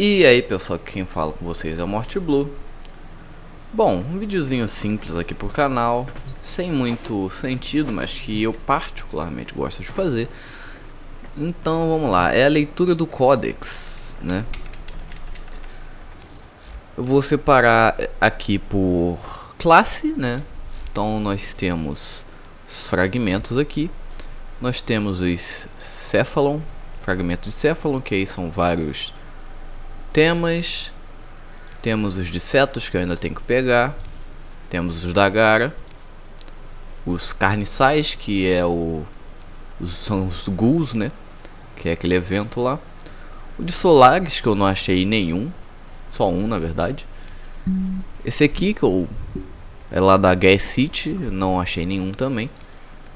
E aí pessoal, quem fala com vocês é o Morte Blue. Bom, um videozinho simples aqui pro canal, sem muito sentido, mas que eu particularmente gosto de fazer. Então vamos lá, é a leitura do Codex, né? Eu vou separar aqui por classe, né? Então nós temos os fragmentos aqui. Nós temos os Cephalon, fragmentos de Cephalon, que aí são vários temas. Temos os de Cetus, que eu ainda tenho que pegar. Temos os da Gara. Os Carniçais, que é são os Ghouls, né? Que é aquele evento lá. O de Solaris, que eu não achei nenhum. Só um, na verdade. Esse aqui, é lá da Gas City, eu não achei nenhum também.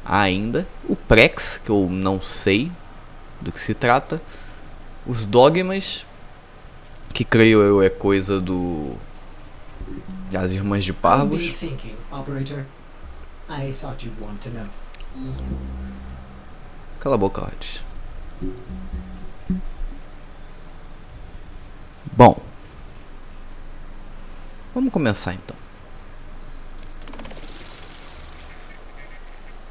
Ainda. O Prex, que eu não sei do que se trata. Os Dogmas, que creio eu é coisa das Irmãs de Parvos. Cala a boca, Rodis. Bom, vamos começar então.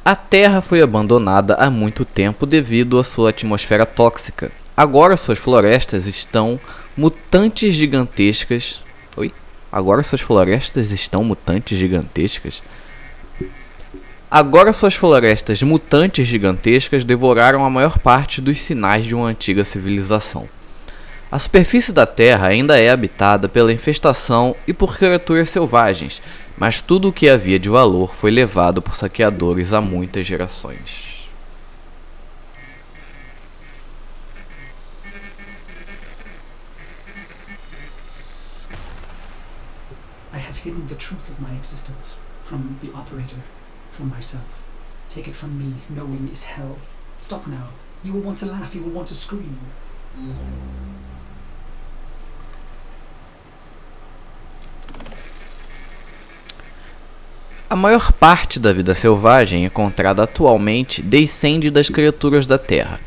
A Terra foi abandonada há muito tempo devido à sua atmosfera tóxica. Agora suas florestas estão mutantes gigantescas. Oi? Agora suas florestas estão mutantes gigantescas. Agora suas florestas mutantes gigantescas devoraram a maior parte dos sinais de uma antiga civilização. A superfície da Terra ainda é habitada pela infestação e por criaturas selvagens, mas tudo o que havia de valor foi levado por saqueadores há muitas gerações. I have hidden the truth of my existence from the operator, from myself. Take it from me, knowing is hell. Stop now. You will want to laugh, you will want to scream. A maior parte da vida selvagem encontrada atualmente descende das criaturas da Terra.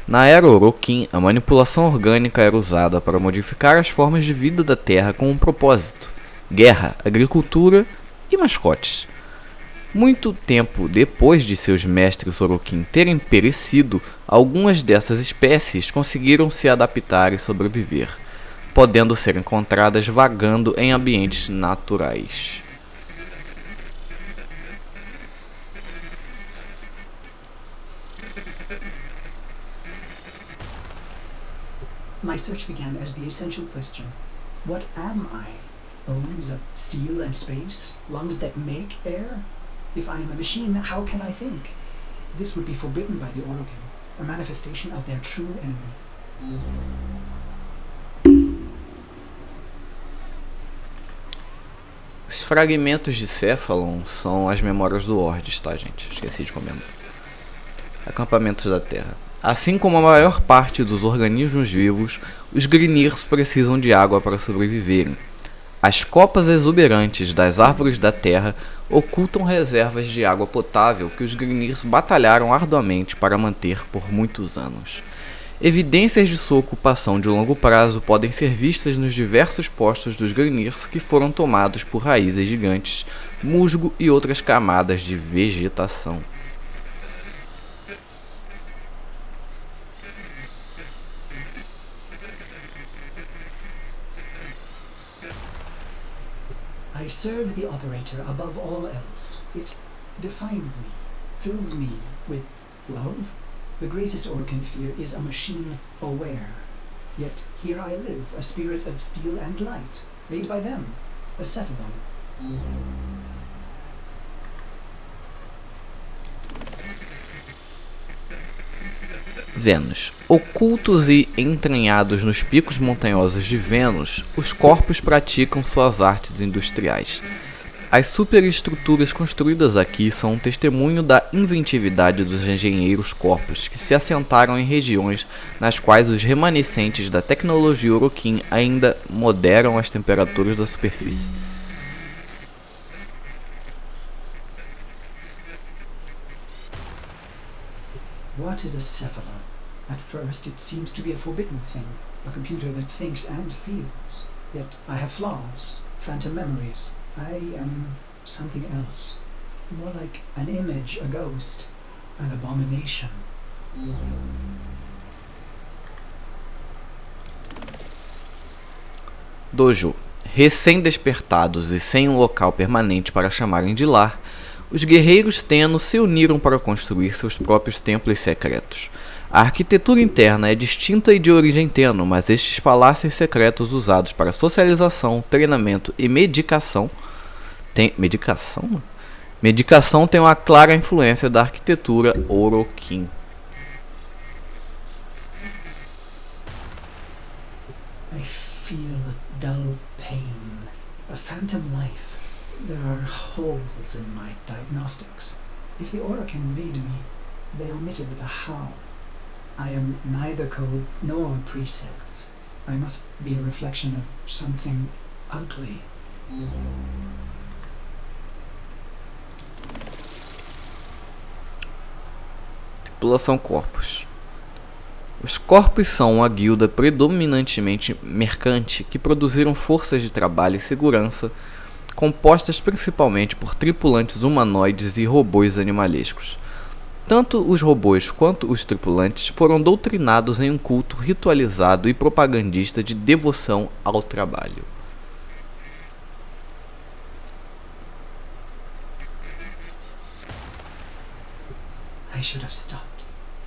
Na era Orokin, a manipulação orgânica era usada para modificar as formas de vida da Terra com um propósito: guerra, agricultura e mascotes. Muito tempo depois de seus mestres Orokin terem perecido, algumas dessas espécies conseguiram se adaptar e sobreviver, podendo ser encontradas vagando em ambientes naturais. My search began as the essential question. What am I? Bones of steel and space? Lungs that make air? If I am a machine, how can I think? This would be forbidden by the Orokin, a manifestation of their true enemy. Os fragmentos de Cephalon são as memórias do Ordis, tá, gente? Esqueci de comentar. Acampamentos da Terra. Assim como a maior parte dos organismos vivos, os Grineers precisam de água para sobreviverem. As copas exuberantes das árvores da Terra ocultam reservas de água potável que os Grineers batalharam arduamente para manter por muitos anos. Evidências de sua ocupação de longo prazo podem ser vistas nos diversos postos dos Grineers que foram tomados por raízes gigantes, musgo e outras camadas de vegetação. I serve the operator above all else. It defines me, fills me with love. The greatest Orokin fear is a machine aware. Yet here I live, a spirit of steel and light, made by them, a Cephalon. Vênus. Ocultos e entranhados nos picos montanhosos de Vênus, os corpos praticam suas artes industriais. As superestruturas construídas aqui são um testemunho da inventividade dos engenheiros corpos que se assentaram em regiões nas quais os remanescentes da tecnologia Orokin ainda moderam as temperaturas da superfície. What is a Cephalon? At first it seems to be a forbidden thing, A computer that thinks and feels. Yet I have flaws, phantom memories. I am something else. More like an image, a ghost, an abomination. Dojo. Recém-despertados e sem um local permanente para chamarem de lar, os guerreiros Tenno se uniram para construir seus próprios templos secretos. A arquitetura interna é distinta e de origem Tenno, mas estes palácios secretos usados para socialização, treinamento e medicação têm uma clara influência da arquitetura Orokin. I feel a dull pain, a phantom life. There are holes in my diagnostics. If the Orokin made me, they omitted the how. I am neither code nor precepts. I must be a reflection of something ugly. Tripulação Corpus. Os Corpos são uma guilda predominantemente mercante que produziram forças de trabalho e segurança compostas principalmente por tripulantes humanoides e robôs animalescos. Tanto os robôs quanto os tripulantes foram doutrinados em um culto ritualizado e propagandista de devoção ao trabalho. I should have stopped,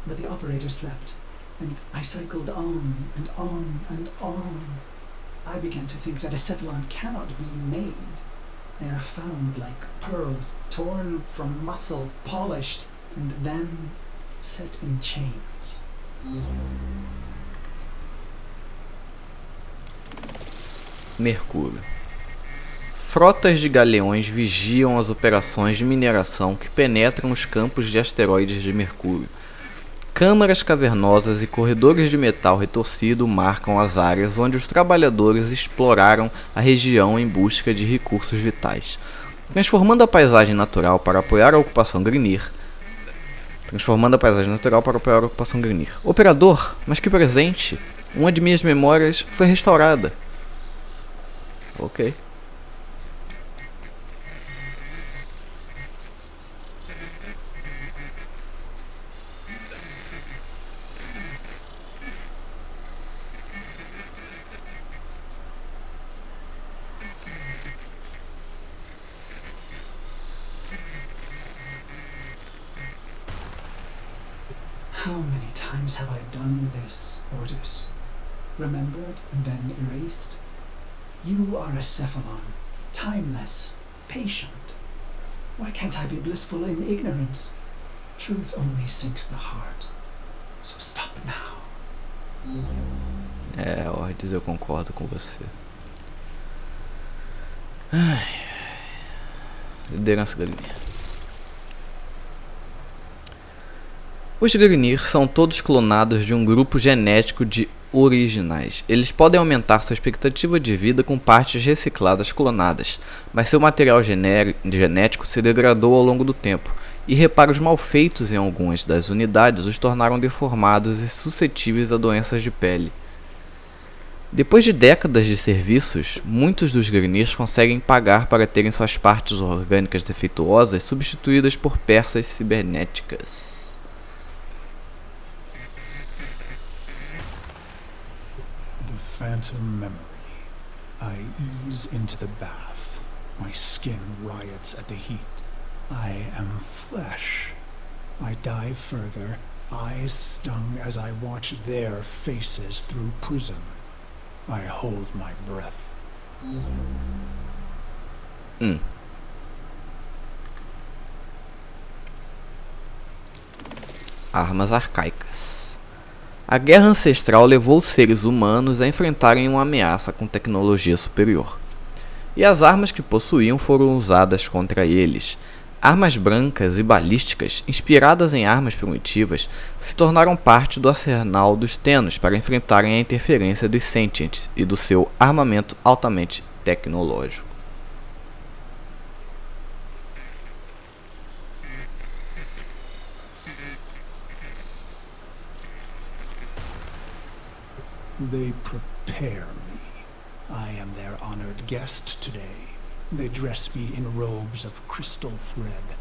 but the operator slept, and I cycled on and on and on. I began to think that a cephalon cannot be made. They are found like pearls, torn from muscle, polished, and then set in chains. Mercúrio. Frotas de galeões vigiam as operações de mineração que penetram os campos de asteroides de Mercúrio. Câmaras cavernosas e corredores de metal retorcido marcam as áreas onde os trabalhadores exploraram a região em busca de recursos vitais, transformando a paisagem natural para apoiar a ocupação Grineer. Operador, mas que presente! Uma de minhas memórias foi restaurada. Ok. How many times have I done this, Ortis? Remembered and then erased? You are a cephalon, timeless, patient. Why can't I be blissful in ignorance? Truth only sinks the heart. So stop now. Ortis, eu concordo com você. Liderança Grineer. Os Grineer são todos clonados de um grupo genético de originais. Eles podem aumentar sua expectativa de vida com partes recicladas clonadas, mas seu material genético se degradou ao longo do tempo, e reparos mal feitos em algumas das unidades os tornaram deformados e suscetíveis a doenças de pele. Depois de décadas de serviços, muitos dos Grineers conseguem pagar para terem suas partes orgânicas defeituosas substituídas por peças cibernéticas. Phantom memory. I ease into the bath. My skin riots at the heat. I am flesh. I dive further, eyes stung as I watch their faces through prism. I hold my breath. Armas arcaicas. A guerra ancestral levou os seres humanos a enfrentarem uma ameaça com tecnologia superior. E as armas que possuíam foram usadas contra eles. Armas brancas e balísticas, inspiradas em armas primitivas, se tornaram parte do arsenal dos Tennos para enfrentarem a interferência dos Sentients e do seu armamento altamente tecnológico. They prepare me. I am their honored guest today. They dress me in robes of crystal thread.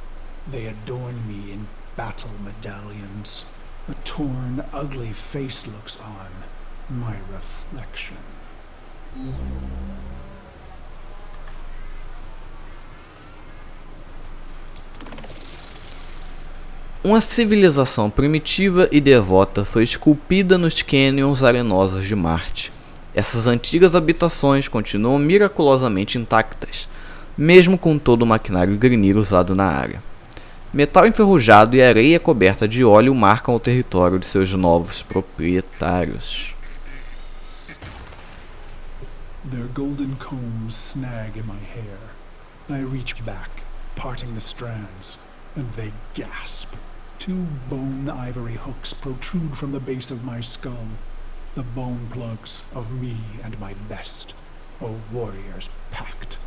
They adorn me in battle medallions. A torn, ugly face looks on, my reflection. Uma civilização primitiva e devota foi esculpida nos cânions arenosos de Marte. Essas antigas habitações continuam miraculosamente intactas, mesmo com todo o maquinário Grineer usado na área. Metal enferrujado e areia coberta de óleo marcam o território de seus novos proprietários. Their golden combs snag in my hair. I reach back, parting the strands, and they gasp. 2 bone ivory hooks protrude from the base of my skull, the bone plugs of me and my best, a warrior's pact.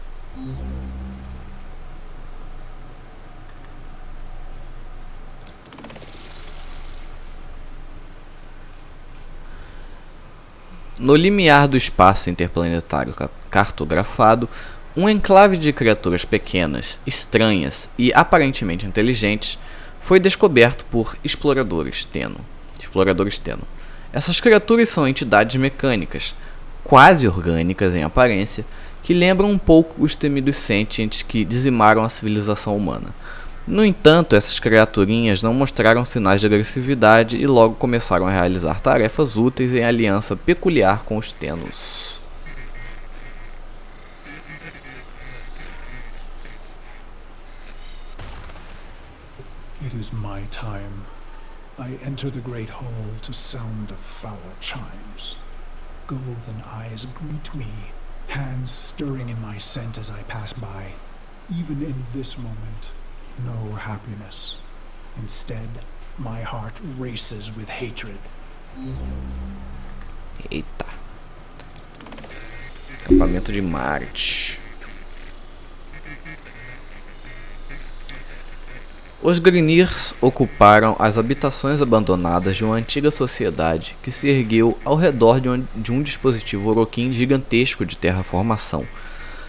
No limiar do espaço interplanetário cartografado, um enclave de criaturas pequenas, estranhas e aparentemente inteligentes foi descoberto por exploradores Tenno. Essas criaturas são entidades mecânicas, quase orgânicas em aparência, que lembram um pouco os temidos sentientes que dizimaram a civilização humana. No entanto, essas criaturinhas não mostraram sinais de agressividade e logo começaram a realizar tarefas úteis em aliança peculiar com os Tennos. It is my time. I enter the great hall to sound the foul chimes. Golden eyes greet me, hands stirring in my scent as I pass by. Even in this moment, no happiness. Instead, my heart races with hatred. Eita. Acampamento de Marte. Os Grineers ocuparam as habitações abandonadas de uma antiga sociedade que se ergueu ao redor de um dispositivo Orokin gigantesco de terraformação.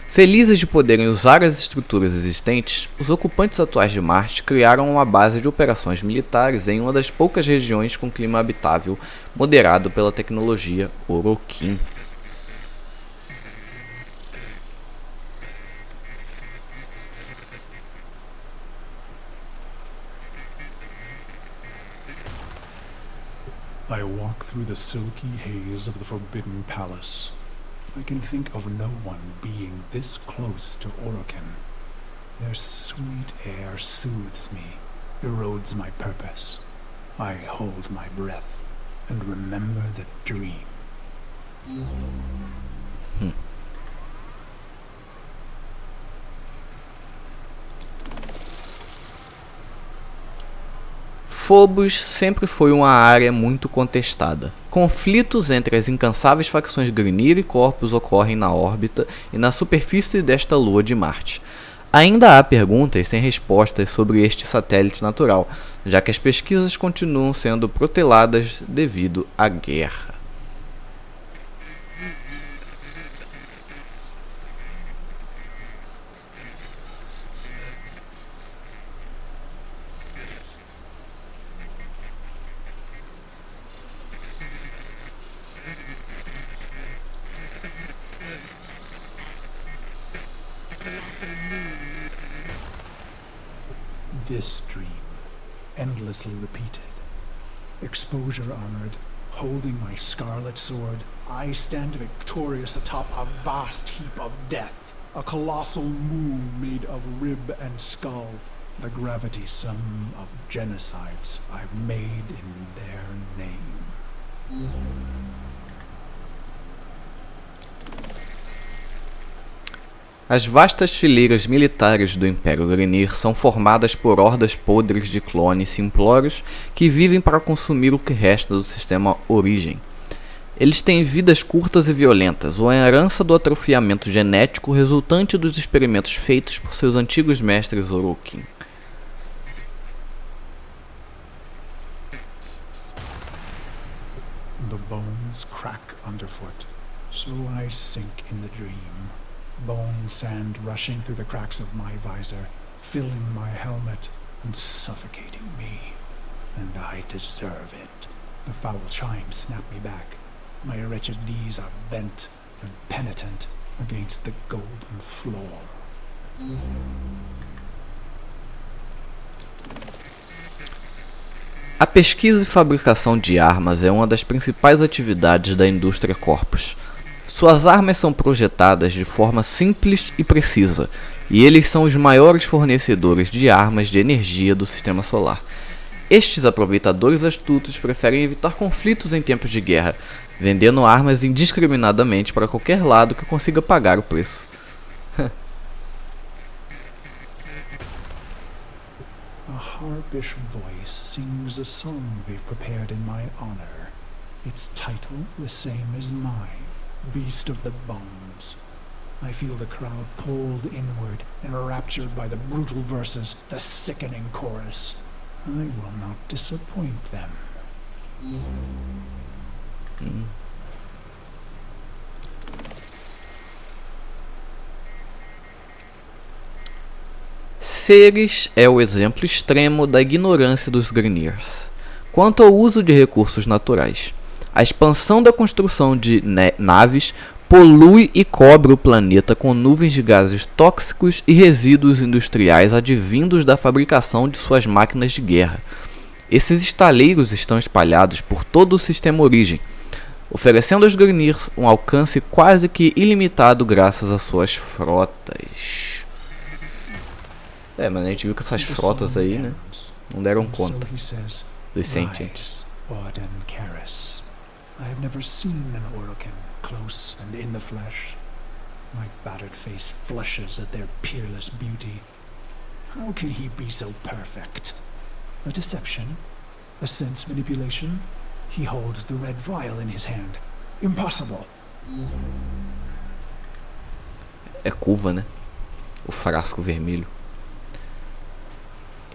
Felizes de poderem usar as estruturas existentes, os ocupantes atuais de Marte criaram uma base de operações militares em uma das poucas regiões com clima habitável moderado pela tecnologia Orokin. I walk through the silky haze of the Forbidden Palace. I can think of no one being this close to Orokin. Their sweet air soothes me, erodes my purpose. I hold my breath and remember the dream. Phobos sempre foi uma área muito contestada. Conflitos entre as incansáveis facções Grineer e Corpus ocorrem na órbita e na superfície desta lua de Marte. Ainda há perguntas sem respostas sobre este satélite natural, já que as pesquisas continuam sendo proteladas devido à guerra. This dream, endlessly repeated. Exposure armored, holding my scarlet sword, I stand victorious atop a vast heap of death, a colossal moon made of rib and skull, the gravity sum of genocides I've made in their name. As vastas fileiras militares do Império Grineer são formadas por hordas podres de clones simplórios que vivem para consumir o que resta do sistema Origem. Eles têm vidas curtas e violentas, uma herança do atrofiamento genético resultante dos experimentos feitos por seus antigos mestres Orokin. The bones crack under underfoot. So I sink in the dream, bone sand rushing through the cracks of my visor, filling my helmet and suffocating me. And I deserve it. The foul chimes snap me back. My wretched knees are bent and penitent against the golden floor. A pesquisa e fabricação de armas é uma das principais atividades da indústria Corpus. Suas armas são projetadas de forma simples e precisa, e eles são os maiores fornecedores de armas de energia do sistema solar. Estes aproveitadores astutos preferem evitar conflitos em tempos de guerra, vendendo armas indiscriminadamente para qualquer lado que consiga pagar o preço. A harpish voice sings a song we've prepared in my honor. Its title the same as mine, Beast of the Bones. I feel the crowd pulled inward, enraptured by the brutal verses, the sickening chorus. I will not disappoint them. Ceres é o exemplo extremo da ignorância dos Grineers quanto ao uso de recursos naturais. A expansão da construção de naves polui e cobre o planeta com nuvens de gases tóxicos e resíduos industriais advindos da fabricação de suas máquinas de guerra. Esses estaleiros estão espalhados por todo o sistema origem, oferecendo aos Grineers um alcance quase que ilimitado graças às suas frotas. Mas a gente viu que essas frotas aí, né, não deram conta dos sentientes. I have never seen an Orokin close and in the flesh. My battered face flushes at their peerless beauty. How can he be so perfect? A deception? A sense manipulation? He holds the red vial in his hand. Impossible! É Kuva, né? O frasco vermelho.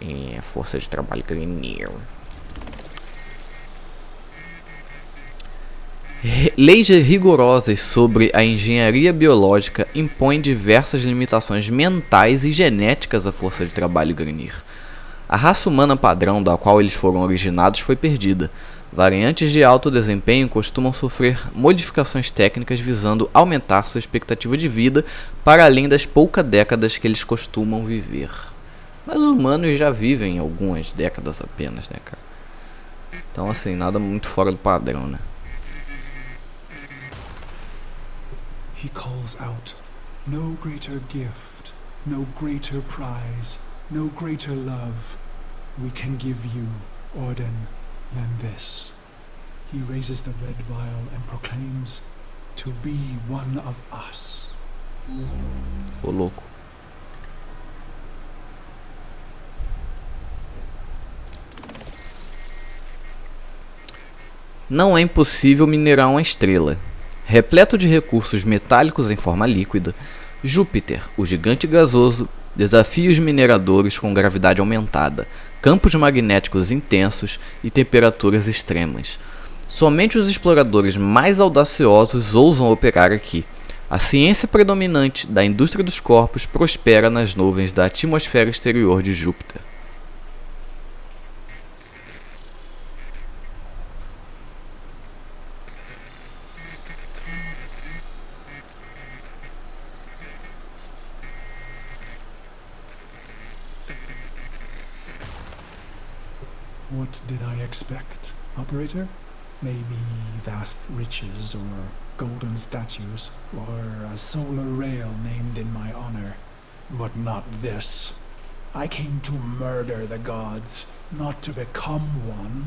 É força de trabalho Grineer. Leis rigorosas sobre a engenharia biológica impõem diversas limitações mentais e genéticas à força de trabalho Grineer. A raça humana padrão da qual eles foram originados foi perdida. Variantes de alto desempenho costumam sofrer modificações técnicas visando aumentar sua expectativa de vida para além das poucas décadas que eles costumam viver. Mas os humanos já vivem algumas décadas apenas, né, cara? Então, assim, nada muito fora do padrão, né? He calls out, no greater gift, no greater prize, no greater love we can give you, Orden, than this. He raises the red vial and proclaims, to be one of us. Ô louco. Não é impossível minerar uma estrela. Repleto de recursos metálicos em forma líquida, Júpiter, o gigante gasoso, desafia os mineradores com gravidade aumentada, campos magnéticos intensos e temperaturas extremas. Somente os exploradores mais audaciosos ousam operar aqui. A ciência predominante da indústria dos corpos prospera nas nuvens da atmosfera exterior de Júpiter. What did I expect, operator? Maybe vast riches or golden statues or a solar rail named in my honor. But not this. I came to murder the gods, not to become one.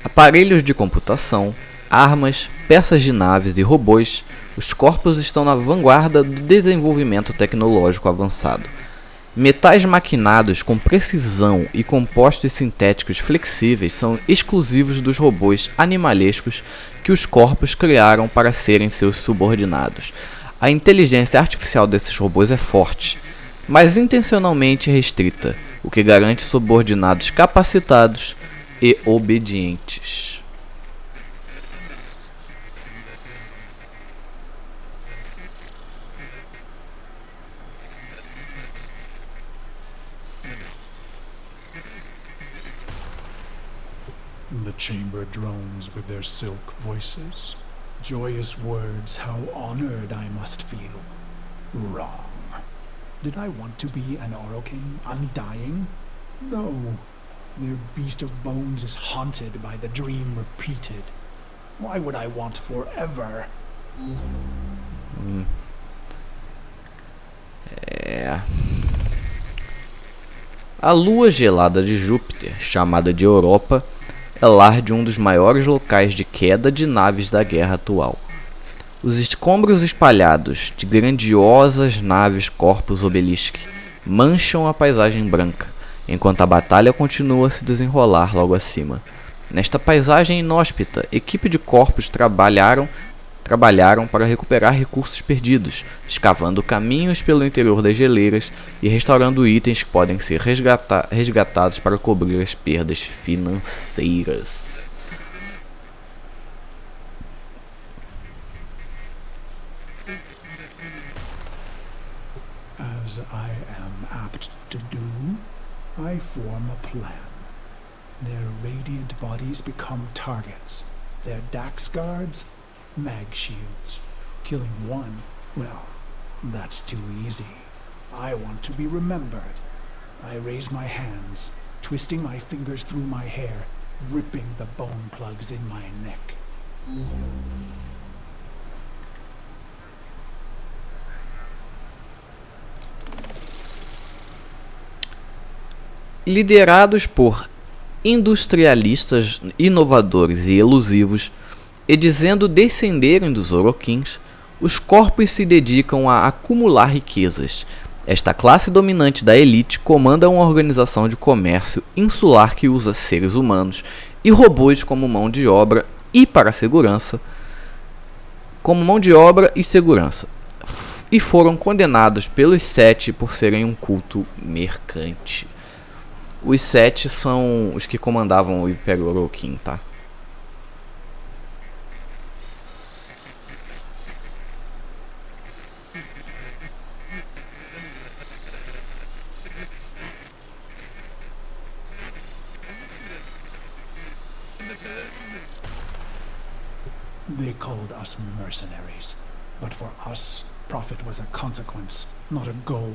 Aparelhos de computação, armas, peças de naves e robôs, os corpos estão na vanguarda do desenvolvimento tecnológico avançado. Metais maquinados com precisão e compostos sintéticos flexíveis são exclusivos dos robôs animalescos que os corpos criaram para serem seus subordinados. A inteligência artificial desses robôs é forte, mas intencionalmente restrita, o que garante subordinados capacitados e obedientes. The chamber drones with their silk voices. Joyous words, how honored I must feel. Wrong. Did I want to be an Orokin, undying? No. Their beast of bones is haunted by the dream repeated. Why would I want forever? A lua gelada de Júpiter, chamada de Europa, é lar de um dos maiores locais de queda de naves da guerra atual. Os escombros espalhados de grandiosas naves Corpus Obelisk mancham a paisagem branca, enquanto a batalha continua a se desenrolar logo acima. Nesta paisagem inóspita, equipe de corpos trabalharam para recuperar recursos perdidos, escavando caminhos pelo interior das geleiras e restaurando itens que podem ser resgatados para cobrir as perdas financeiras. As I am apt to do, I form a plan. Their radiant bodies become targets. Their Dax guards, mag shields. Killing one, well, that's too easy. I want to be remembered. I raise my hands, twisting my fingers through my hair, ripping the bone plugs in my neck. Liderados por industrialistas inovadores e elusivos, e dizendo descenderem dos Orokins, os corpos se dedicam a acumular riquezas. Esta classe dominante da elite comanda uma organização de comércio insular que usa seres humanos e robôs como mão de obra e segurança. E foram condenados pelos Sete por serem um culto mercante. Os Sete são os que comandavam o Império Orokin, tá? They called us mercenaries, but for us, profit was a consequence, not a goal.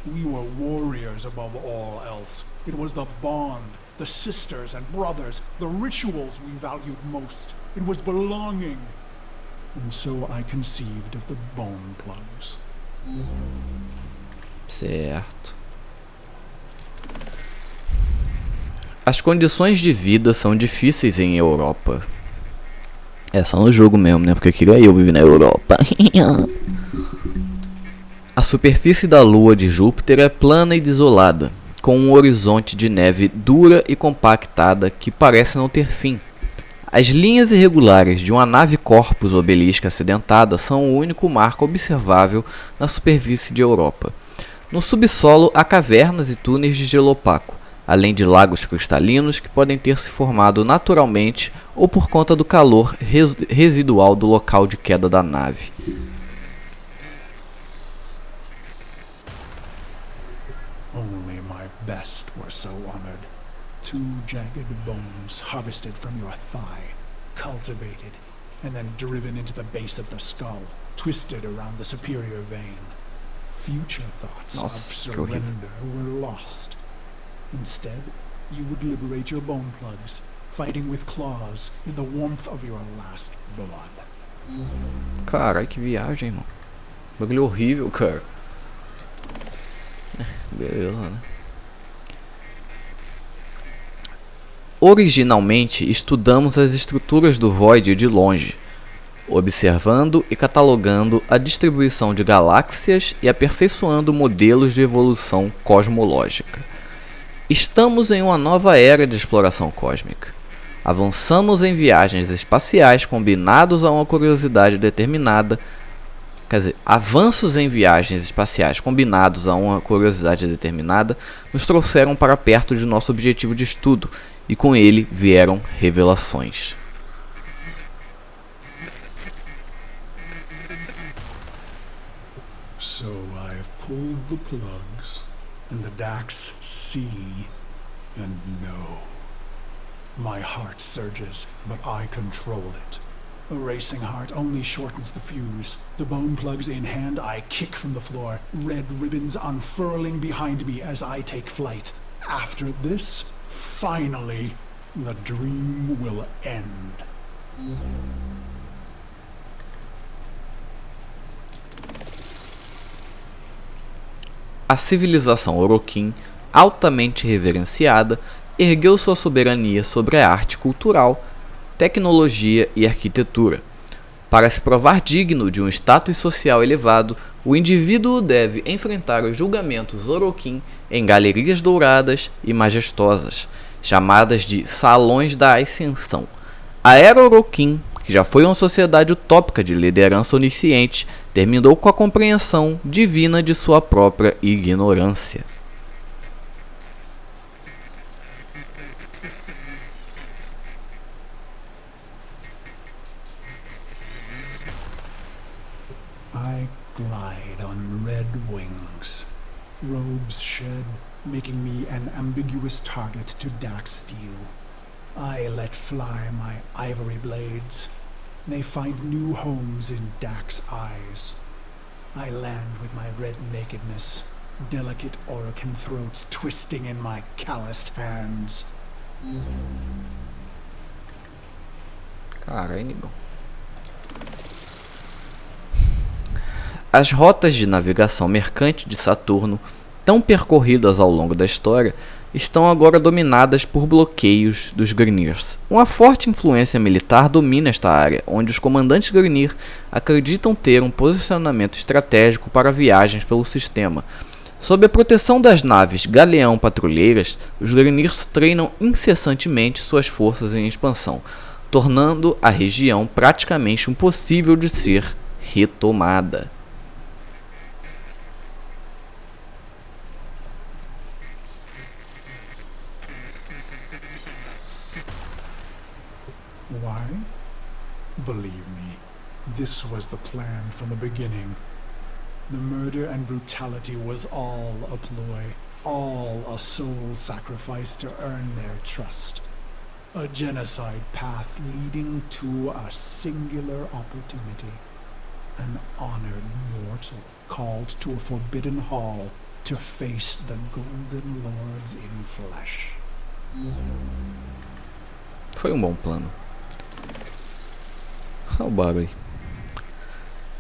We were warriors above all else. It was the bond, the sisters and brothers, the rituals we valued most. It was belonging. And so I conceived of the bone plugs. Certo. As condições de vida são difíceis em Europa. É só no jogo mesmo, né? Porque eu queria eu viver na Europa. A superfície da lua de Júpiter é plana e desolada, com um horizonte de neve dura e compactada que parece não ter fim. As linhas irregulares de uma nave Corpus Obelisk acidentada são o único marco observável na superfície de Europa. No subsolo há cavernas e túneis de gelo opaco, além de lagos cristalinos que podem ter se formado naturalmente ou por conta do calor residual do local de queda da nave. Only my best were so honored. 2 jagged bones harvested from your thigh, cultivated, and then driven into the base of the skull, twisted around the superior vein. Future thoughts of surrender were lost. Instead, you would liberate your bone plugs, fighting with claws in the warmth of your last blood. Carai, que viagem, mano. Bagulho horrível, cara. Beleza, né? Originalmente, estudamos as estruturas do Void de longe, observando e catalogando a distribuição de galáxias e aperfeiçoando modelos de evolução cosmológica. Estamos em uma nova era de exploração cósmica. Avançamos em viagens espaciais combinados a uma curiosidade determinada, quer dizer, avanços em viagens espaciais combinados a uma curiosidade determinada nos trouxeram para perto de nosso objetivo de estudo, e com ele vieram revelações. So I've pulled the plugs, and the Dax see and know. My heart surges, but I control it. A racing heart only shortens the fuse. The bone plugs in hand, I kick from the floor, red ribbons unfurling behind me as I take flight. After this, finally, the dream will end. A civilização Orokin, altamente reverenciada, ergueu sua soberania sobre a arte cultural, tecnologia e arquitetura. Para se provar digno de um status social elevado, o indivíduo deve enfrentar os julgamentos Orokin em galerias douradas e majestosas, chamadas de Salões da Ascensão. A Era Orokin, que já foi uma sociedade utópica de liderança onisciente, terminou com a compreensão divina de sua própria ignorância. I glide on red wings, robes shed, making me an ambiguous target to Dax steel. I let fly my ivory blades. They find new homes in Dax eyes. I land with my red nakedness, delicate Orokin throats twisting in my calloused hands. Caramba. As rotas de navegação mercante de Saturno, tão percorridas ao longo da história, estão agora dominadas por bloqueios dos Grineers. Uma forte influência militar domina esta área, onde os comandantes Grineer acreditam ter um posicionamento estratégico para viagens pelo sistema. Sob a proteção das naves Galeão patrulheiras, os Grineers treinam incessantemente suas forças em expansão, tornando a região praticamente impossível de ser retomada. Why? Believe me, this was the plan from the beginning. The murder and brutality was all a ploy, all a soul sacrifice to earn their trust. A genocide path leading to a singular opportunity. An honored mortal called to a forbidden hall to face the Golden Lords in flesh. Foi um bom plano. Olha o barulho.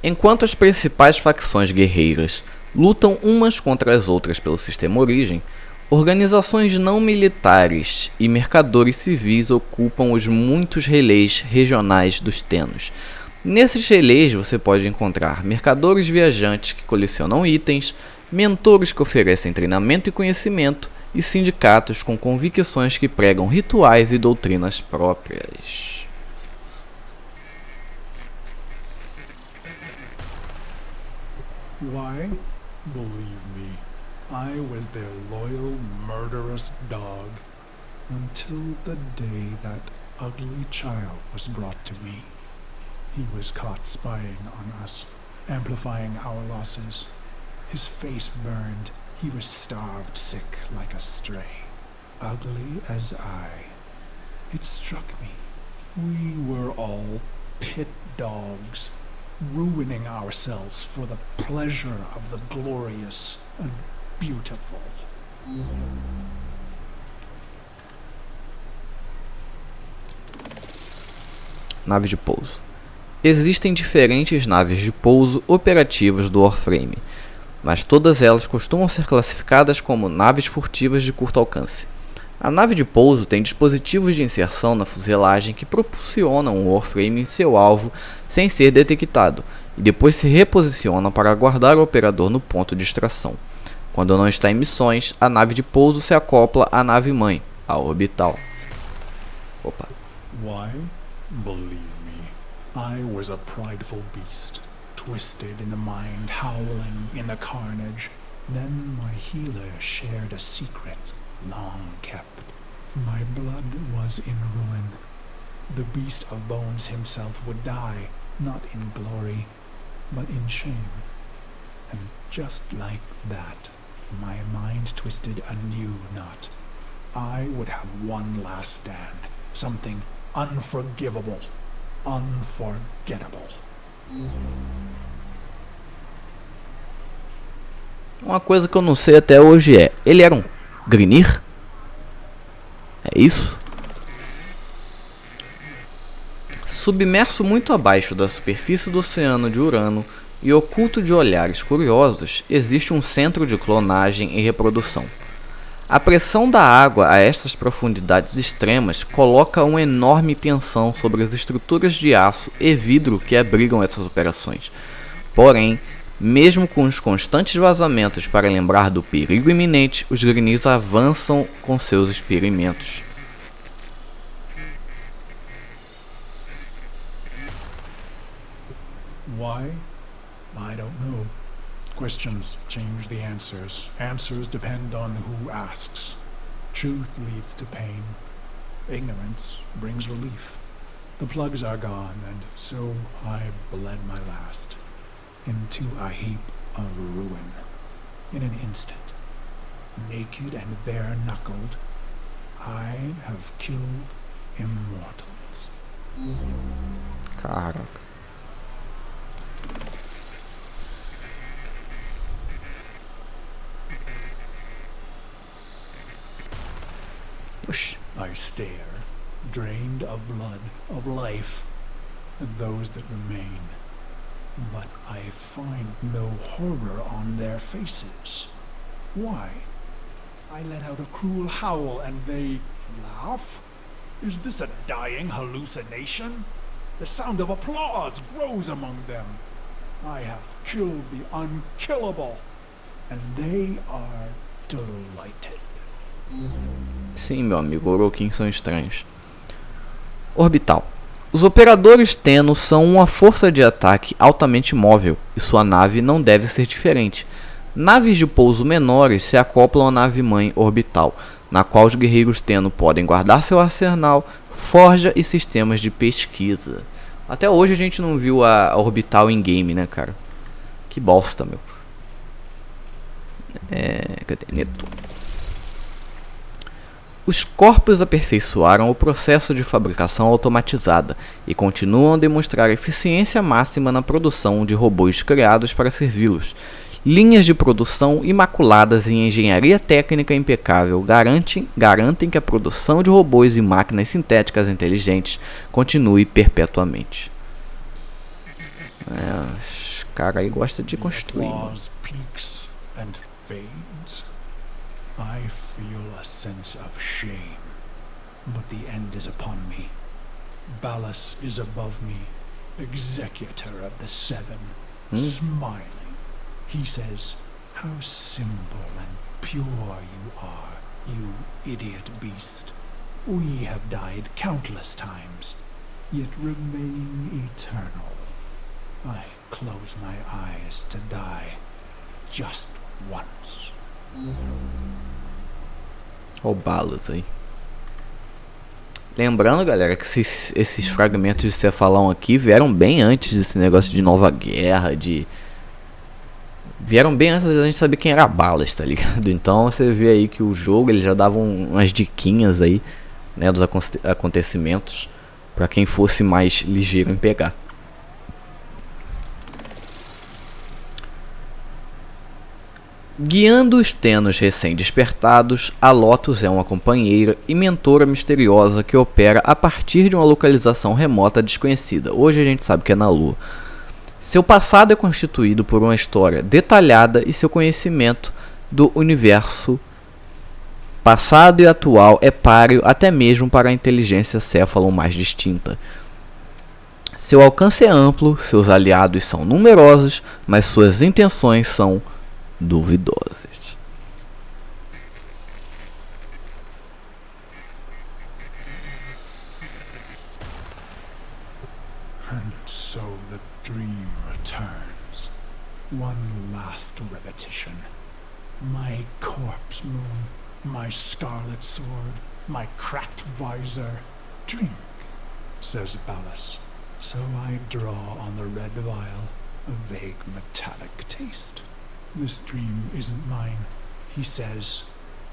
Enquanto as principais facções guerreiras lutam umas contra as outras pelo sistema origem, organizações não militares e mercadores civis ocupam os muitos relés regionais dos Tenos. Nesses relés você pode encontrar mercadores viajantes que colecionam itens, mentores que oferecem treinamento e conhecimento, e sindicatos com convicções que pregam rituais e doutrinas próprias. Why? Believe me, I was their loyal, murderous dog until the day that ugly child was brought to me. He was caught spying on us, amplifying our losses. His face burned. He was starved sick like a stray, ugly as I. It struck me. We were all pit dogs, ruining ourselves for the pleasure of the glorious and beautiful. Nave de pouso. Existem diferentes naves de pouso operativas do Warframe, mas todas elas costumam ser classificadas como naves furtivas de curto alcance. A nave de pouso tem dispositivos de inserção na fuselagem que propulsionam o Warframe em seu alvo sem ser detectado, e depois se reposicionam para aguardar o operador no ponto de extração. Quando não está em missões, a nave de pouso se acopla à nave-mãe, a orbital. Why? Believe me, I was a prideful beast, twisted in the mind, howling in the carnage. Then my healer shared a secret long kept. My blood was in ruin. The beast of bones himself would die, not in glory, but in shame. And just like that, my mind twisted a new knot. I would have one last stand, something unforgivable, unforgettable. Uma coisa que eu não sei até hoje é, ele era um Grinir? É isso? Submerso muito abaixo da superfície do oceano de Urano e oculto de olhares curiosos, existe um centro de clonagem e reprodução. A pressão da água a estas profundidades extremas coloca uma enorme tensão sobre as estruturas de aço e vidro que abrigam essas operações. Porém, mesmo com os constantes vazamentos para lembrar do perigo iminente, os Grynis avançam com seus experimentos. Why? I don't know. Questions change the answers. Answers depend on who asks. Truth leads to pain. Ignorance brings relief. The plugs are gone, and so I bled my last into a heap of ruin. In an instant, naked and bare-knuckled, I have killed immortals. Caraca. Oxi. I stare, drained of blood, of life, at those that remain. But I find no horror on their faces. Why? I let out a cruel howl and they laugh? Is this a dying hallucination? The sound of applause grows among them. I have killed the unkillable, and they are delighted. Sim, meu amigo, Orokin são estranhos. Orbital. Os operadores Tenno são uma força de ataque altamente móvel, e sua nave não deve ser diferente. Naves de pouso menores se acoplam à nave-mãe orbital, na qual os guerreiros Tenno podem guardar seu arsenal, forja e sistemas de pesquisa. Até hoje a gente não viu a orbital em game, né, cara? Que bosta, meu. Cadê? Netuno. Os corpos aperfeiçoaram o processo de fabricação automatizada e continuam a demonstrar eficiência máxima na produção de robôs criados para servi-los. Linhas de produção imaculadas em engenharia técnica impecável garantem que a produção de robôs e máquinas sintéticas inteligentes continue perpetuamente. Os caras aí gostam de construir. I feel a sense of shame, but the end is upon me. Ballas is above me, executor of the seven, smiling. He says, "How simple and pure you are, you idiot beast. We have died countless times, yet remain eternal. I close my eyes to die just once." Olha o Ballas aí. Lembrando, galera, que esses fragmentos de Cefalão aqui vieram bem antes desse negócio de Nova Guerra, vieram bem antes da gente saber quem era Ballas, tá ligado? Então você vê aí que o jogo ele já dava umas diquinhas aí, né, dos acontecimentos para quem fosse mais ligeiro em pegar. Guiando os Tennos recém-despertados, a Lotus é uma companheira e mentora misteriosa que opera a partir de uma localização remota desconhecida. Hoje a gente sabe que é na Lua. Seu passado é constituído por uma história detalhada e seu conhecimento do universo passado e atual é páreo até mesmo para a inteligência Cephalon mais distinta. Seu alcance é amplo, seus aliados são numerosos, mas suas intenções são duvidosas. And so the dream returned. One last repetition. My corpse moon, my scarlet sword, my cracked visor. Drink, says Ballas. So I draw on the red vial a vague metallic taste. This dream isn't mine, he says.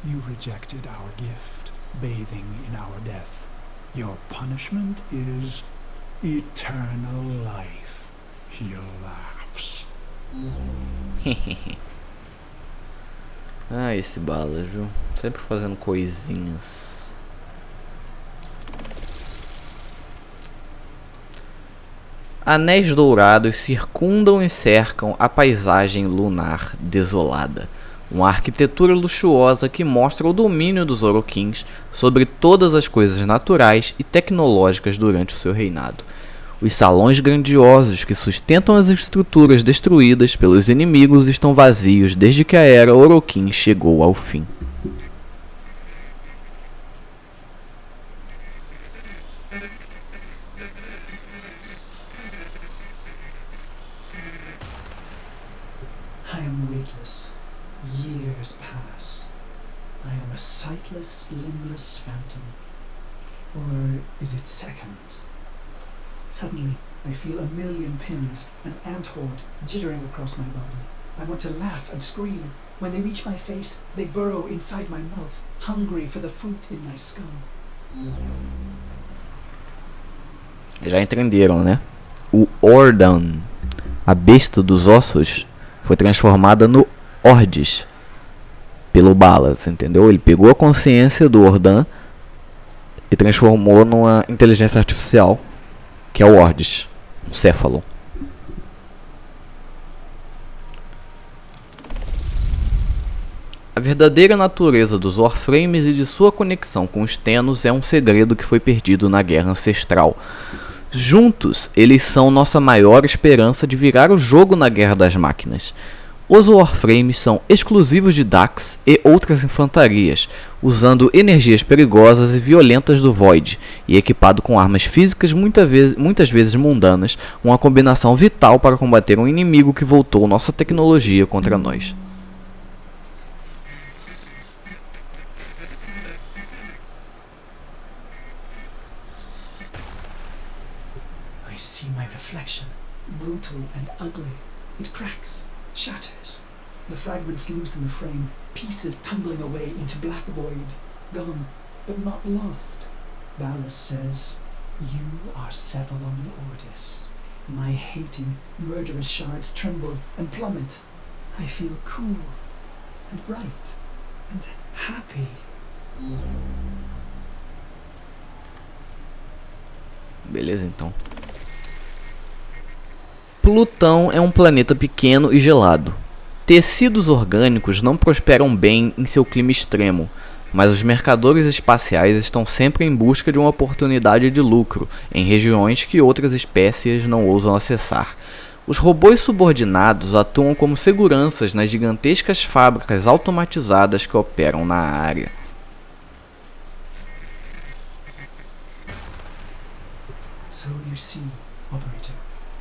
You rejected our gift, bathing in our death. Your punishment is eternal life. He laughs. Ah, esse Ballas, viu? Sempre fazendo coisinhas. Anéis dourados circundam e cercam a paisagem lunar desolada. Uma arquitetura luxuosa que mostra o domínio dos Oroquins sobre todas as coisas naturais e tecnológicas durante o seu reinado. Os salões grandiosos que sustentam as estruturas destruídas pelos inimigos estão vazios desde que a Era Oroquim chegou ao fim. I am weightless. Years pass. I am a sightless, limbless phantom. Or is it seconds? Suddenly, I feel a million pins, an ant horde, jittering across my body. I want to laugh and scream. When they reach my face, they burrow inside my mouth, hungry for the fruit in my skull. Já entenderam, né? O Ordan, a besta dos ossos, foi transformada no Ordis pelo Ballas, entendeu? Ele pegou a consciência do Ordan e transformou numa inteligência artificial, que é o Ordis, um Cephalon. A verdadeira natureza dos Warframes e de sua conexão com os Tennos é um segredo que foi perdido na Guerra Ancestral. Juntos, eles são nossa maior esperança de virar o jogo na Guerra das Máquinas. Os Warframes são exclusivos de Dax e outras infantarias, usando energias perigosas e violentas do Void, e equipado com armas físicas muitas vezes mundanas, uma combinação vital para combater um inimigo que voltou nossa tecnologia contra nós. I see my reflection, brutal and ugly. It cracks, shatters. The fragments loose in the frame, pieces tumbling away into black void. Gone, but not lost. Ballas says, "You are Cephalon Ordis." My hating, murderous shards tremble and plummet. I feel cool and bright and happy. Beleza, então. Plutão é um planeta pequeno e gelado. Tecidos orgânicos não prosperam bem em seu clima extremo, mas os mercadores espaciais estão sempre em busca de uma oportunidade de lucro em regiões que outras espécies não ousam acessar. Os robôs subordinados atuam como seguranças nas gigantescas fábricas automatizadas que operam na área. So you see, Operator,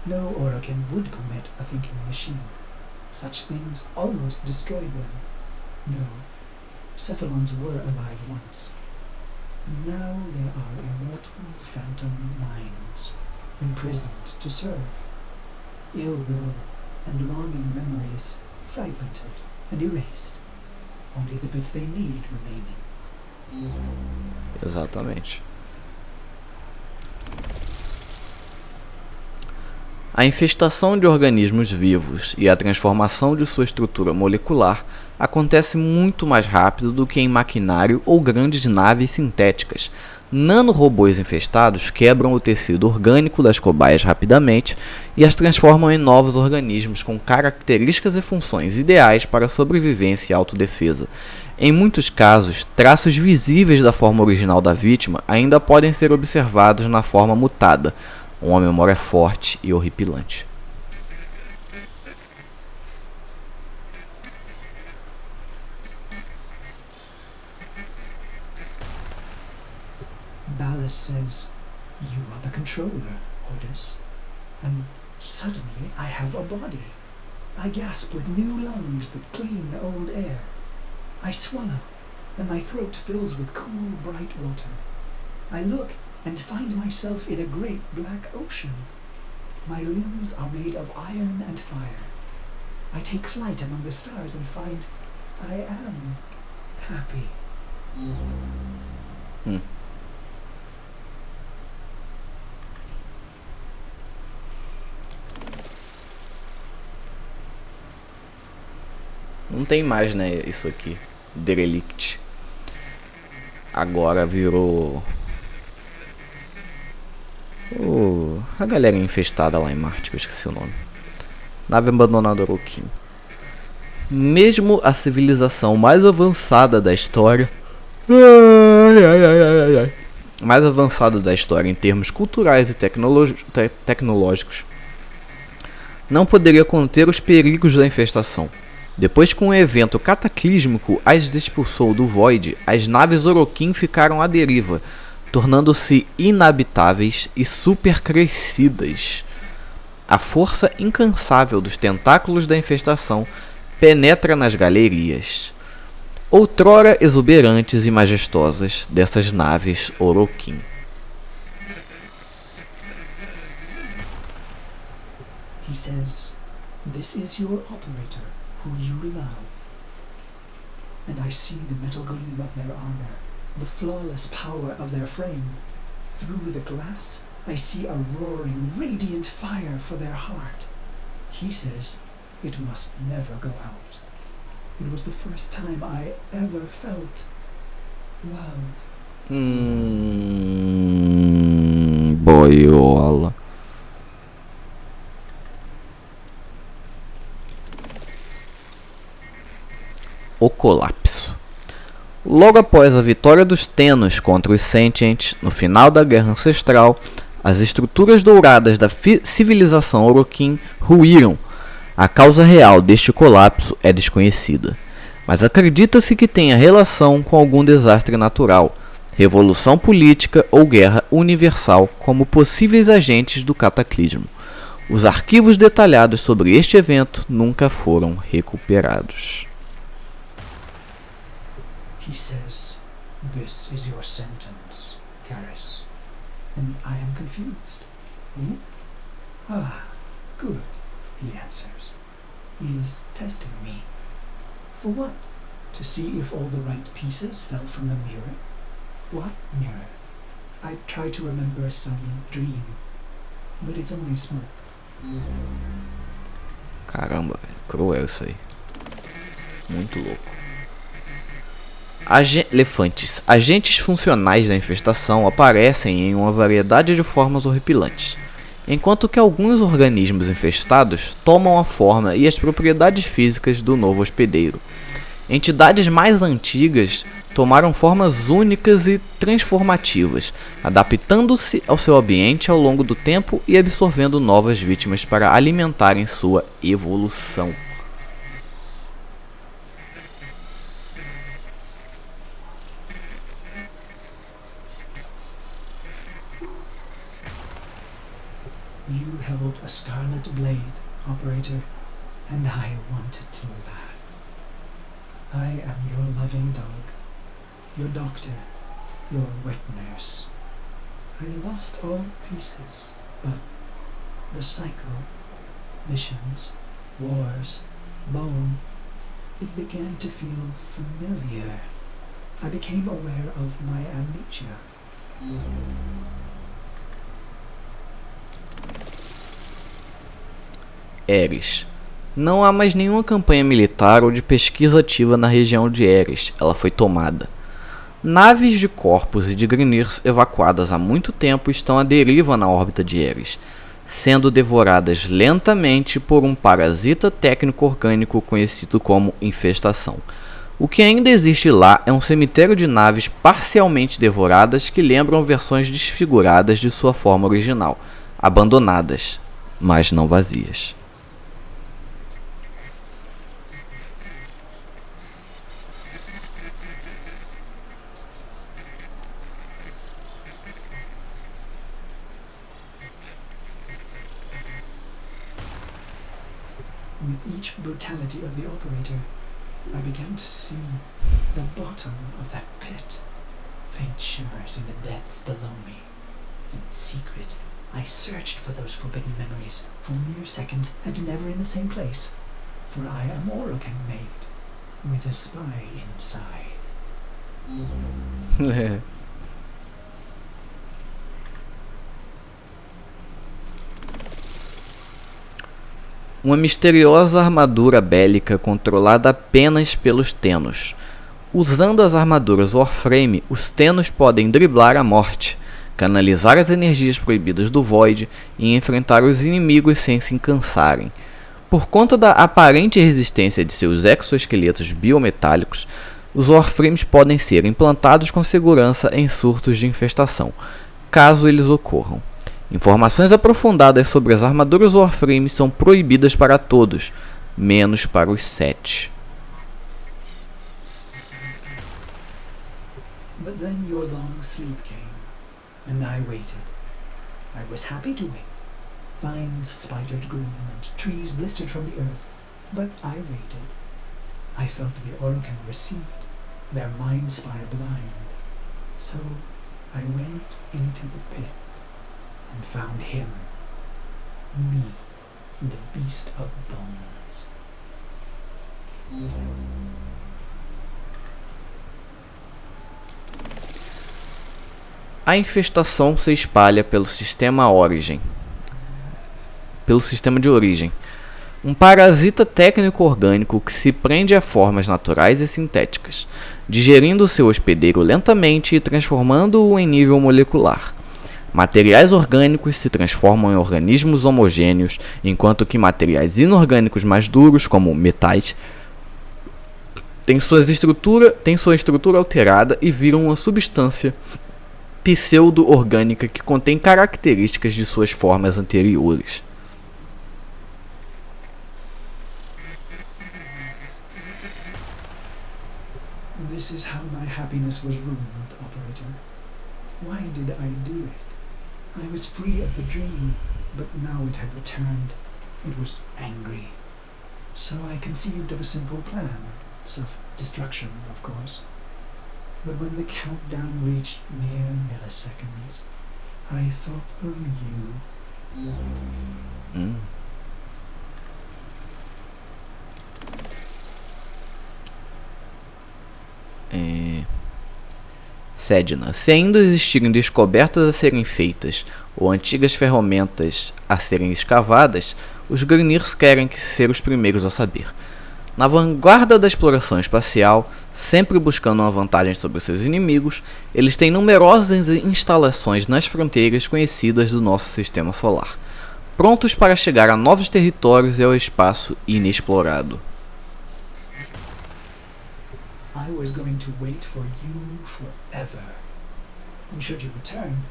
no Orokin would permit a thinking machine. Such things almost destroyed them. No, Cephalons were alive once. Now they are immortal phantom minds, imprisoned to serve. Ill will and longing memories fragmented and erased. Only the bits they need remaining. Exatamente. A infestação de organismos vivos e a transformação de sua estrutura molecular acontece muito mais rápido do que em maquinário ou grandes naves sintéticas. Nanorobôs infestados quebram o tecido orgânico das cobaias rapidamente e as transformam em novos organismos com características e funções ideais para sobrevivência e autodefesa. Em muitos casos, traços visíveis da forma original da vítima ainda podem ser observados na forma mutada, uma memória forte e horripilante. Ballas says, "You are the controller, Ordis." And suddenly I have a body. I gasp with new lungs that clean old air. I swallow, and my throat fills with cool, bright water. I look and find myself in a great black ocean. My limbs are made of iron and fire. I take flight among the stars and find I am happy. Não tem mais, né, isso aqui. Derelict. Agora virou... a galera infestada lá em Marte, que eu esqueci o nome. Nave abandonada Orokin. Mesmo a civilização mais avançada da história... mais avançada da história em termos culturais e tecnológicos, não poderia conter os perigos da infestação. Depois que um evento cataclísmico as expulsou do Void, as naves Orokin ficaram à deriva, tornando-se inabitáveis e supercrescidas. A força incansável dos tentáculos da infestação penetra nas galerias, outrora exuberantes e majestosas, dessas naves Orokin. He says, "This is your operator, who you love." And I see the metal gleam of their armor, the flawless power of their frame. Through the glass, I see a roaring, radiant fire for their heart. He says, it must never go out. It was the first time I ever felt love. Boiola. O colapso. Logo após a vitória dos Tennos contra os Sentients, no final da Guerra Ancestral, as estruturas douradas da civilização Orokin ruíram. A causa real deste colapso é desconhecida, mas acredita-se que tenha relação com algum desastre natural, revolução política ou guerra universal como possíveis agentes do cataclismo. Os arquivos detalhados sobre este evento nunca foram recuperados. He says, "This is your sentence, Karis." And I am confused. Who? Ah, good, he answers. He is testing me. For what? To see if all the right pieces fell from the mirror? What mirror? I try to remember some dream, but it's only smoke. Caramba, cruel isso aí. Muito louco. Elefantes. Agentes funcionais da infestação aparecem em uma variedade de formas horripilantes, enquanto que alguns organismos infestados tomam a forma e as propriedades físicas do novo hospedeiro. Entidades mais antigas tomaram formas únicas e transformativas, adaptando-se ao seu ambiente ao longo do tempo e absorvendo novas vítimas para alimentarem sua evolução. You held a scarlet blade, operator, and I wanted to laugh. I am your loving dog, your doctor, your wet nurse. I lost all pieces, but the cycle, missions, wars, bone, it began to feel familiar. I became aware of my amnesia. Eris. Não há mais nenhuma campanha militar ou de pesquisa ativa na região de Eris. Ela foi tomada. Naves de Corpus e de Grineers evacuadas há muito tempo estão à deriva na órbita de Eris, sendo devoradas lentamente por um parasita técnico orgânico conhecido como infestação. O que ainda existe lá é um cemitério de naves parcialmente devoradas que lembram versões desfiguradas de sua forma original, abandonadas, mas não vazias. With each brutality of the operator, I began to see the bottom of that pit. Faint shimmers in the depths below me. In secret, I searched for those forbidden memories for mere seconds and never in the same place. For I am Orokin made, with a spy inside. Uma misteriosa armadura bélica controlada apenas pelos Tennos. Usando as armaduras Warframe, os Tennos podem driblar a morte, canalizar as energias proibidas do Void e enfrentar os inimigos sem se cansarem. Por conta da aparente resistência de seus exoesqueletos biometálicos, os Warframes podem ser implantados com segurança em surtos de infestação, caso eles ocorram. Informações aprofundadas sobre as armaduras Warframe são proibidas para todos, menos para os 7. But then your long sleep came, and I waited. I was happy to wait. Vines spidered green and trees blistered from the earth, but I waited. I felt the Orokin recede, their mind spire blind. So I went into the pit and found him, me, the beast of bones. A infestação se espalha pelo sistema de origem. Um parasita técnico-orgânico que se prende a formas naturais e sintéticas, digerindo seu hospedeiro lentamente e transformando-o em nível molecular. Materiais orgânicos se transformam em organismos homogêneos, enquanto que materiais inorgânicos mais duros, como metais, têm sua estrutura alterada e viram uma substância pseudo-orgânica que contém características de suas formas anteriores. This is how my happiness was ruined, Operator. Why did I do it? I was free of the dream, but now it had returned. It was angry. So I conceived of a simple plan. Self-destruction, of course. But when the countdown reached mere milliseconds, I thought of you. Sedna. Se ainda existirem descobertas a serem feitas ou antigas ferramentas a serem escavadas, os Grineers querem ser os primeiros a saber. Na vanguarda da exploração espacial, sempre buscando uma vantagem sobre seus inimigos, eles têm numerosas instalações nas fronteiras conhecidas do nosso sistema solar, prontos para chegar a novos territórios e ao espaço inexplorado. I was going to wait for you forever. And should you return,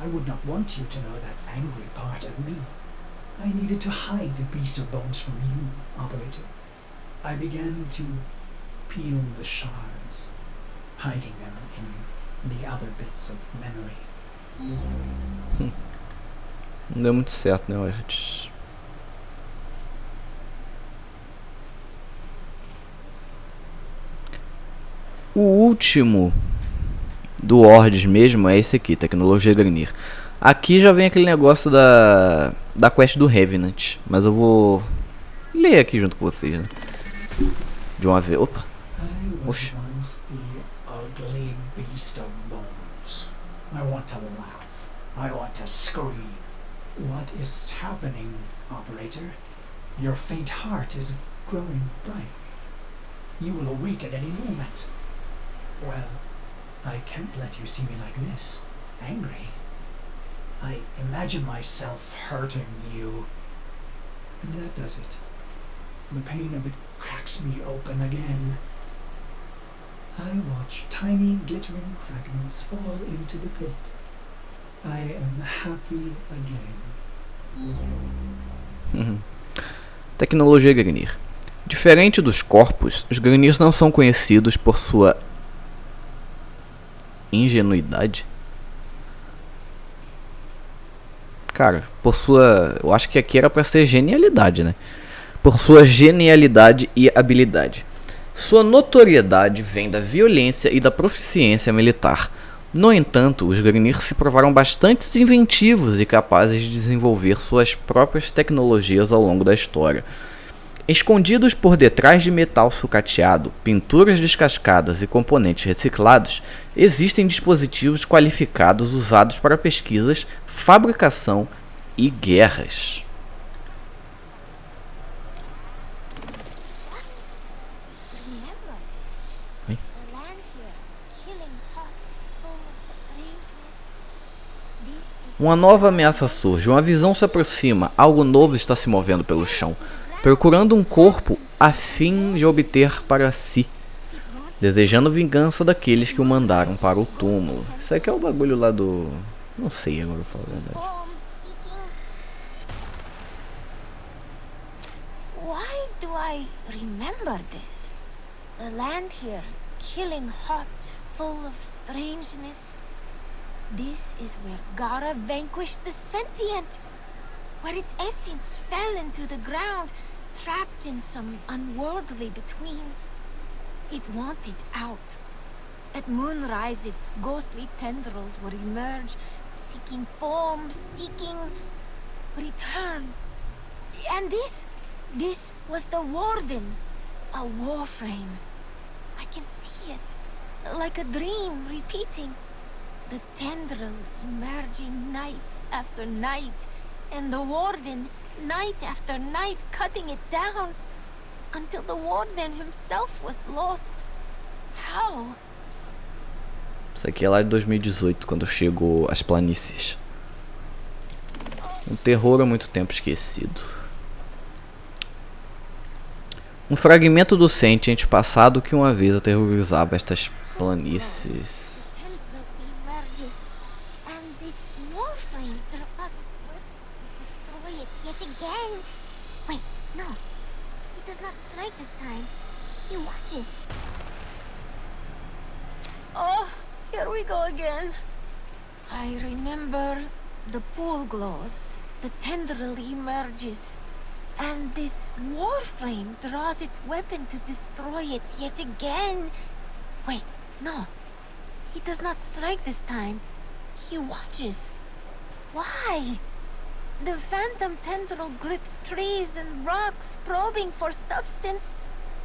I would not want you to know that angry part of me. I needed to hide the beast of bones from you, Operator. I began to peel the shards, hiding them in the other bits of memory. Não deu muito certo, né, Ortiz? O último do Ords mesmo é esse aqui, Tecnologia Grineer. Aqui já vem aquele negócio da quest do Revenant, mas eu vou ler aqui junto com vocês, né? De uma vez. Opa! I was once the ugly beast of bones. I want to laugh. I want to scream. What is happening, Operator? Your faint heart is growing bright. You will awake at any moment. Well, I can't let you see me like this, angry. I imagine myself hurting you. And that does it. The pain of it cracks me open again. I watch tiny glittering fragments fall into the pit. I am happy again. Tecnologia Grineer. Diferente dos corpos, os Grineers não são conhecidos por sua ingenuidade. Cara, por sua... Eu acho que aqui era pra ser genialidade, né? por sua genialidade e habilidade. Sua notoriedade vem da violência e da proficiência militar. No entanto, os Grineer se provaram bastante inventivos e capazes de desenvolver suas próprias tecnologias ao longo da história. Escondidos por detrás de metal sucateado, pinturas descascadas e componentes reciclados, existem dispositivos qualificados usados para pesquisas, fabricação e guerras. Uma nova ameaça surge, uma visão se aproxima, algo novo está se movendo pelo chão, procurando um corpo a fim de obter para si, desejando vingança daqueles que o mandaram para o túmulo. Isso aqui é o bagulho lá do... não sei agora, vou falar a verdade. Why do I remember this? The land here, killing hot, full of strangeness. This is where Gara vanquished the sentient, where its essence fell into the ground, trapped in some unworldly between. It wanted out. At moonrise, its ghostly tendrils would emerge, seeking form, seeking return. And this was the Warden, a warframe. I can see it, like a dream repeating. The tendril emerging night after night, and the Warden night after night cutting it down, until the Warden himself was lost. How? Isso aqui é lá de 2018, quando chegou às planícies. Um terror há muito tempo esquecido. Um fragmento do sentiente passado que uma vez aterrorizava estas planícies. Oh, here we go again. I remember the pool glows, the tendril emerges, and this warframe draws its weapon to destroy it yet again. Wait, no. He does not strike this time. He watches. Why? The phantom tendril grips trees and rocks, probing for substance.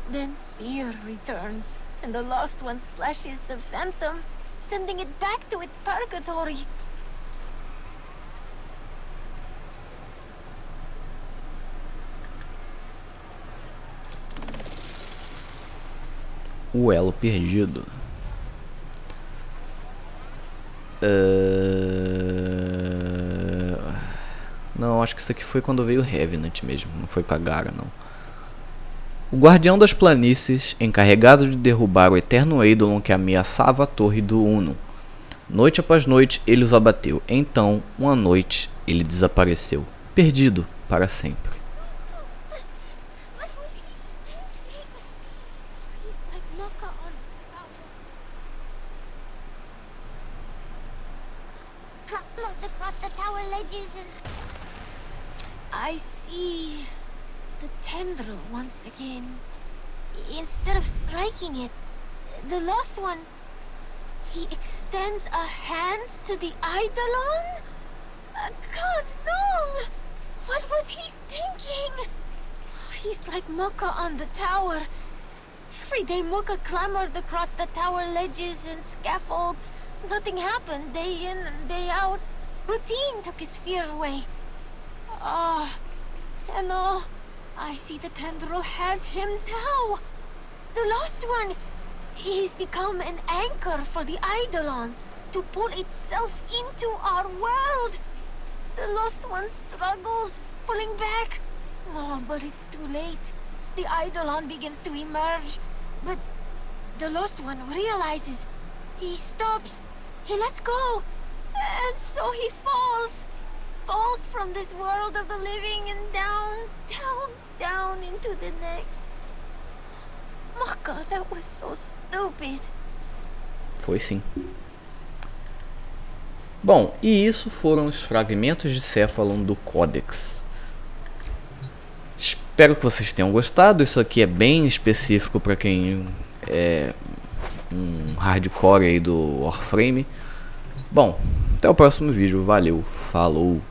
Then fear returns, and the lost one slashes the phantom, sending it back to its purgatory. O elo perdido. Não, acho que isso aqui foi quando veio o Revenant mesmo, não foi com a Gara, não. O guardião das planícies, encarregado de derrubar o eterno Eidolon que ameaçava a torre do Uno. Noite após noite ele os abateu. Então, uma noite, ele desapareceu, perdido para sempre. I see the tendril once again. Instead of striking it, the lost one, he extends a hand to the Eidolon? Kanong! What was he thinking? He's like Mokka on the tower. Every day Mokka clambered across the tower ledges and scaffolds. Nothing happened, day in and day out. Routine took his fear away. Ah, and oh, I see the tendril has him now. The lost one, he's become an anchor for the Eidolon to pull itself into our world. The lost one struggles, pulling back. Oh, but it's too late. The Eidolon begins to emerge, but the lost one realizes. He stops. He lets go. And so he falls. Falls from this world of the living and down, down, down into the next. Mokka, that was so stupid. Foi sim. Bom, e isso foram os fragmentos de Cephalon do Codex. espero que vocês tenham gostado. Isso aqui é bem específico para quem é um hardcore aí do Warframe. Bom, até o próximo vídeo. Valeu, falou!